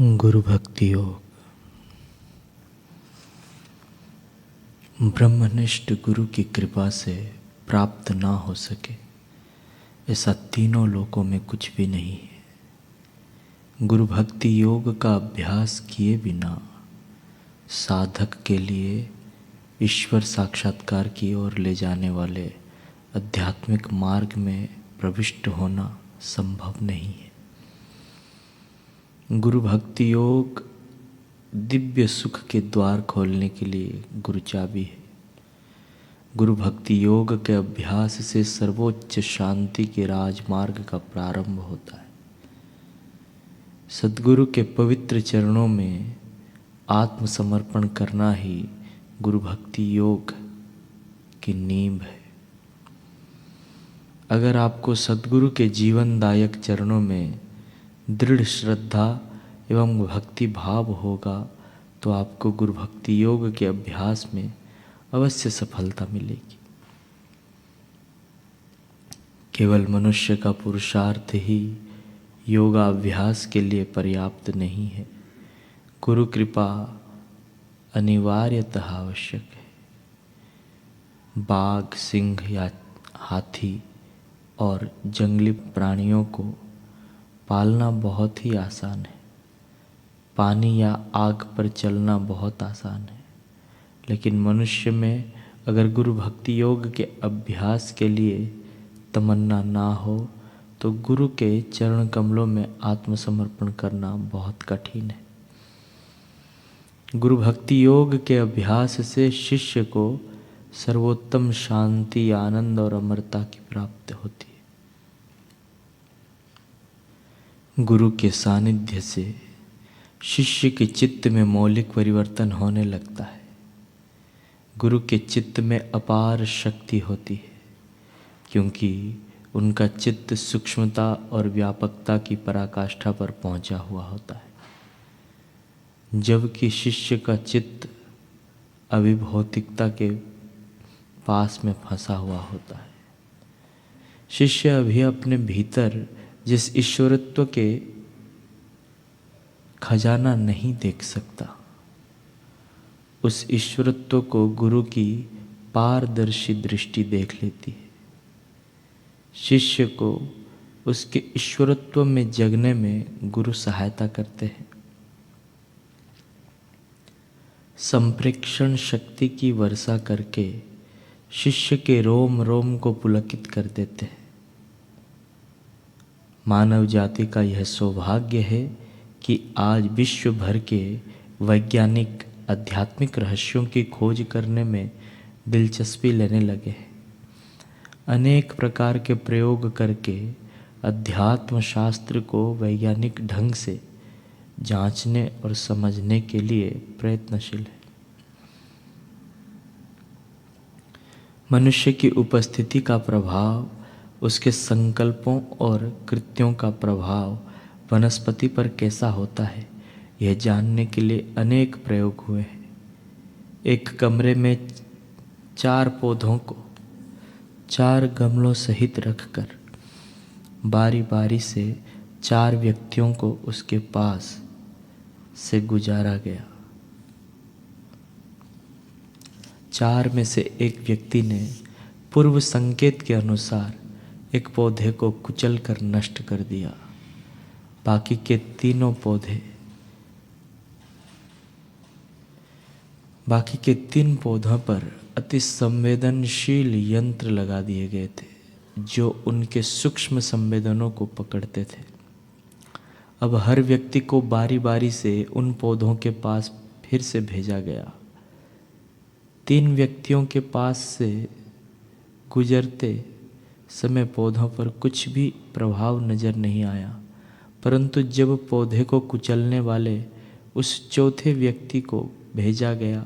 गुरु भक्ति योग। ब्रह्मनिष्ठ गुरु की कृपा से प्राप्त ना हो सके ऐसा तीनों लोकों में कुछ भी नहीं है। गुरु भक्ति योग का अभ्यास किए बिना साधक के लिए ईश्वर साक्षात्कार की ओर ले जाने वाले आध्यात्मिक मार्ग में प्रविष्ट होना संभव नहीं है। गुरु भक्ति योग दिव्य सुख के द्वार खोलने के लिए गुरु चाबी है। गुरु भक्ति योग के अभ्यास से सर्वोच्च शांति के राजमार्ग का प्रारंभ होता है। सद्गुरु के पवित्र चरणों में आत्मसमर्पण करना ही गुरु भक्ति योग की नींव है। अगर आपको सद्गुरु के जीवनदायक चरणों में दृढ़ श्रद्धा एवं भक्ति भाव होगा तो आपको गुरु भक्ति योग के अभ्यास में अवश्य सफलता मिलेगी। केवल मनुष्य का पुरुषार्थ ही योगाभ्यास के लिए पर्याप्त नहीं है। गुरु कृपा अनिवार्यतः आवश्यक है। बाघ, सिंह या हाथी और जंगली प्राणियों को पालना बहुत ही आसान है। पानी या आग पर चलना बहुत आसान है। लेकिन मनुष्य में अगर गुरु भक्ति योग के अभ्यास के लिए तमन्ना ना हो तो गुरु के चरण कमलों में आत्मसमर्पण करना बहुत कठिन है। गुरु भक्ति योग के अभ्यास से शिष्य को सर्वोत्तम शांति, आनंद और अमरता की प्राप्ति होती है। गुरु के सानिध्य से शिष्य के चित्त में मौलिक परिवर्तन होने लगता है। गुरु के चित्त में अपार शक्ति होती है क्योंकि उनका चित्त सूक्ष्मता और व्यापकता की पराकाष्ठा पर पहुंचा हुआ होता है, जबकि शिष्य का चित्त अभिभौतिकता के पास में फंसा हुआ होता है। शिष्य अभी अपने भीतर जिस ईश्वरत्व के खजाना नहीं देख सकता, उस ईश्वरत्व को गुरु की पारदर्शी दृष्टि देख लेती है। शिष्य को उसके ईश्वरत्व में जगने में गुरु सहायता करते हैं। संप्रेक्षण शक्ति की वर्षा करके शिष्य के रोम रोम को पुलकित कर देते हैं। मानव जाति का यह सौभाग्य है कि आज विश्व भर के वैज्ञानिक आध्यात्मिक रहस्यों की खोज करने में दिलचस्पी लेने लगे हैं। अनेक प्रकार के प्रयोग करके अध्यात्म शास्त्र को वैज्ञानिक ढंग से जांचने और समझने के लिए प्रयत्नशील है। मनुष्य की उपस्थिति का प्रभाव, उसके संकल्पों और कृत्यों का प्रभाव वनस्पति पर कैसा होता है, यह जानने के लिए अनेक प्रयोग हुए हैं। एक कमरे में 4 पौधों को 4 गमलों सहित रखकर बारी बारी से 4 व्यक्तियों को उसके पास से गुजारा गया। 4 में से एक व्यक्ति ने पूर्व संकेत के अनुसार एक पौधे को कुचल कर नष्ट कर दिया। बाकी के 3 पौधों पर अति संवेदनशील यंत्र लगा दिए गए थे जो उनके सूक्ष्म संवेदनों को पकड़ते थे। अब हर व्यक्ति को बारी बारी से उन पौधों के पास फिर से भेजा गया। 3 व्यक्तियों के पास से गुजरते समय पौधों पर कुछ भी प्रभाव नजर नहीं आया, परंतु जब पौधे को कुचलने वाले उस चौथे व्यक्ति को भेजा गया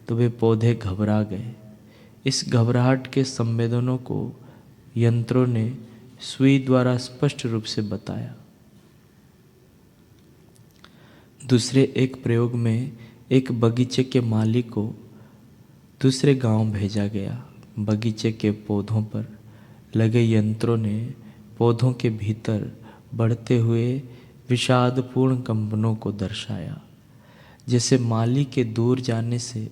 तो वे पौधे घबरा गए। इस घबराहट के संवेदनों को यंत्रों ने सुई द्वारा स्पष्ट रूप से बताया। दूसरे एक प्रयोग में एक बगीचे के माली को दूसरे गांव भेजा गया। बगीचे के पौधों पर लगे यंत्रों ने पौधों के भीतर बढ़ते हुए विषादपूर्ण कंपनों को दर्शाया, जैसे माली के दूर जाने से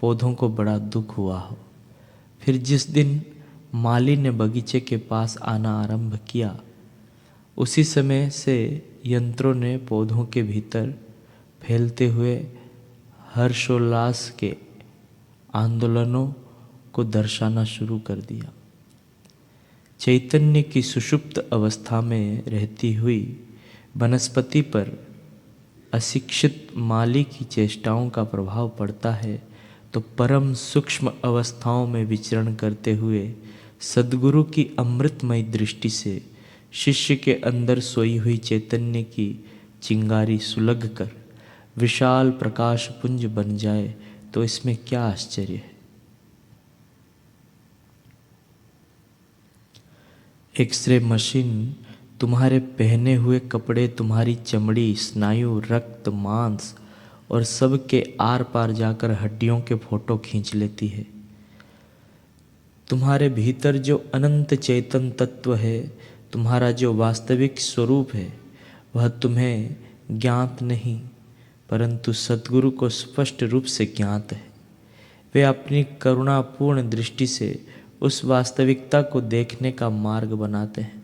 पौधों को बड़ा दुख हुआ हो। फिर जिस दिन माली ने बगीचे के पास आना आरंभ किया, उसी समय से यंत्रों ने पौधों के भीतर फैलते हुए हर्षोल्लास के आंदोलनों को दर्शाना शुरू कर दिया। चैतन्य की सुषुप्त अवस्था में रहती हुई वनस्पति पर अशिक्षित माली की चेष्टाओं का प्रभाव पड़ता है, तो परम सूक्ष्म अवस्थाओं में विचरण करते हुए सद्गुरु की अमृतमयी दृष्टि से शिष्य के अंदर सोई हुई चैतन्य की चिंगारी सुलग कर विशाल प्रकाश पुंज बन जाए, तो इसमें क्या आश्चर्य है। एक्सरे मशीन तुम्हारे पहने हुए कपड़े, तुम्हारी चमड़ी, स्नायु, रक्त, मांस और सब के आर पार जाकर हड्डियों के फोटो खींच लेती है। तुम्हारे भीतर जो अनंत चेतन तत्व है, तुम्हारा जो वास्तविक स्वरूप है, वह तुम्हें ज्ञात नहीं, परंतु सद्गुरु को स्पष्ट रूप से ज्ञात है। वे अपनी करुणापूर्ण दृष्टि से उस वास्तविकता को देखने का मार्ग बनाते हैं।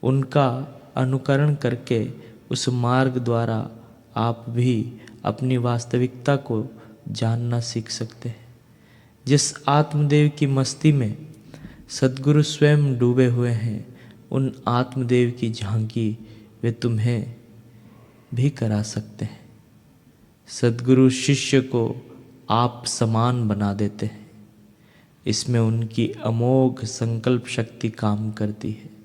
उनका अनुकरण करके उस मार्ग द्वारा आप भी अपनी वास्तविकता को जानना सीख सकते हैं। जिस आत्मदेव की मस्ती में सद्गुरु स्वयं डूबे हुए हैं, उन आत्मदेव की झांकी वे तुम्हें भी करा सकते हैं। सद्गुरु शिष्य को आप समान बना देते हैं। इसमें उनकी अमोघ संकल्प शक्ति काम करती है।